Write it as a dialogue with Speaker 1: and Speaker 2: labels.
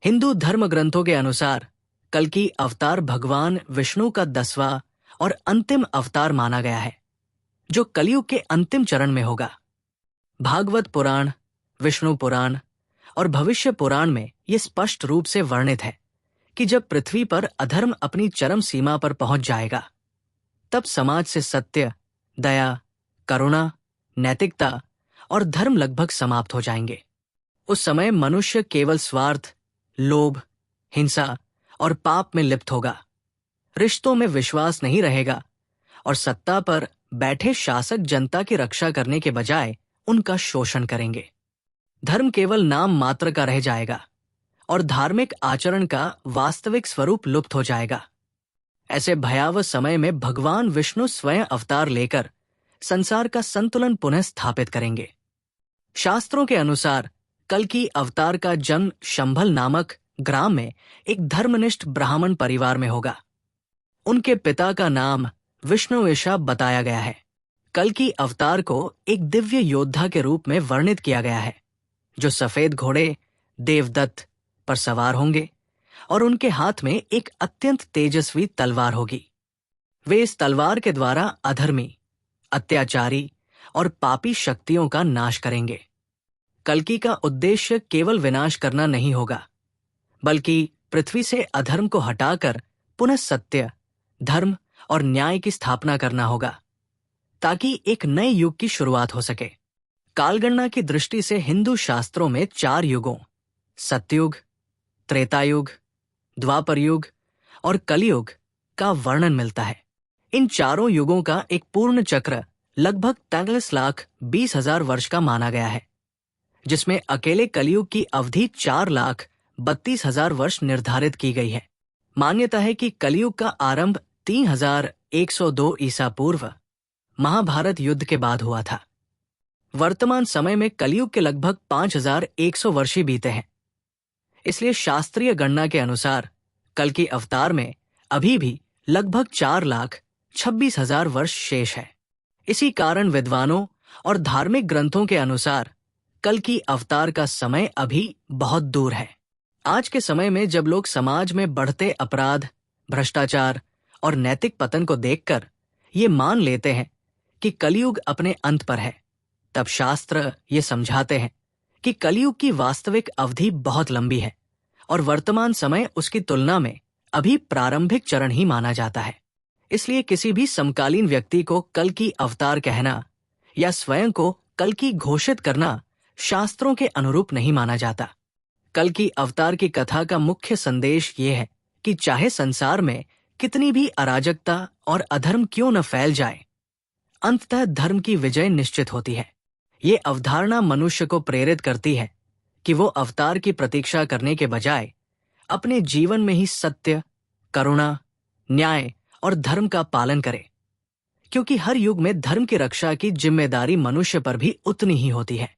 Speaker 1: हिंदू धर्म ग्रंथों के अनुसार कल्कि अवतार भगवान विष्णु का 10वां और अंतिम अवतार माना गया है, जो कलयुग के अंतिम चरण में होगा। भागवत पुराण, विष्णु पुराण और भविष्य पुराण में यह स्पष्ट रूप से वर्णित है कि जब पृथ्वी पर अधर्म अपनी चरम सीमा पर पहुंच जाएगा, तब समाज से सत्य, दया, करुणा, नैतिकता और धर्म लगभग समाप्त हो जाएंगे। उस समय मनुष्य केवल स्वार्थ, लोभ, हिंसा और पाप में लिप्त होगा। रिश्तों में विश्वास नहीं रहेगा और सत्ता पर बैठे शासक जनता की रक्षा करने के बजाय उनका शोषण करेंगे। धर्म केवल नाम मात्र का रह जाएगा और धार्मिक आचरण का वास्तविक स्वरूप लुप्त हो जाएगा। ऐसे भयावह समय में भगवान विष्णु स्वयं अवतार लेकर संसार का संतुलन पुनः स्थापित करेंगे। शास्त्रों के अनुसार कल्कि अवतार का जन्म शंभल नामक ग्राम में एक धर्मनिष्ठ ब्राह्मण परिवार में होगा। उनके पिता का नाम विष्णुवेशा बताया गया है। कल्कि अवतार को एक दिव्य योद्धा के रूप में वर्णित किया गया है, जो सफेद घोड़े देवदत्त पर सवार होंगे और उनके हाथ में एक अत्यंत तेजस्वी तलवार होगी। वे इस तलवार के द्वारा अधर्मी, अत्याचारी और पापी शक्तियों का नाश करेंगे। कल्कि का उद्देश्य केवल विनाश करना नहीं होगा, बल्कि पृथ्वी से अधर्म को हटाकर पुनः सत्य, धर्म और न्याय की स्थापना करना होगा, ताकि एक नए युग की शुरुआत हो सके। कालगणना की दृष्टि से हिंदू शास्त्रों में 4 युगों सत्ययुग, त्रेतायुग, द्वापर युग और कलयुग का वर्णन मिलता है। इन चारों युगों का एक पूर्ण चक्र लगभग 43,20,000 वर्ष का माना गया है, जिसमें अकेले कलयुग की अवधि 4,32,000 वर्ष निर्धारित की गई है। मान्यता है कि कलयुग का आरंभ 3,102 ईसा पूर्व महाभारत युद्ध के बाद हुआ था। वर्तमान समय में कलयुग के लगभग 5,100 वर्ष ही बीते हैं। इसलिए शास्त्रीय गणना के अनुसार कल्कि अवतार में अभी भी लगभग 4,26,000 वर्ष शेष है। इसी कारण विद्वानों और धार्मिक ग्रंथों के अनुसार कल्कि अवतार का समय अभी बहुत दूर है। आज के समय में जब लोग समाज में बढ़ते अपराध, भ्रष्टाचार और नैतिक पतन को देखकर ये मान लेते हैं कि कलयुग अपने अंत पर है, तब शास्त्र ये समझाते हैं कि कलयुग की वास्तविक अवधि बहुत लंबी है और वर्तमान समय उसकी तुलना में अभी प्रारंभिक चरण ही माना जाता है। इसलिए किसी भी समकालीन व्यक्ति को कल्कि अवतार कहना या स्वयं को कल्कि घोषित करना शास्त्रों के अनुरूप नहीं माना जाता। कल्कि अवतार की कथा का मुख्य संदेश ये है कि चाहे संसार में कितनी भी अराजकता और अधर्म क्यों न फैल जाए, अंततः धर्म की विजय निश्चित होती है। ये अवधारणा मनुष्य को प्रेरित करती है कि वो अवतार की प्रतीक्षा करने के बजाय अपने जीवन में ही सत्य, करुणा, न्याय और धर्म का पालन करे, क्योंकि हर युग में धर्म की रक्षा की जिम्मेदारी मनुष्य पर भी उतनी ही होती है।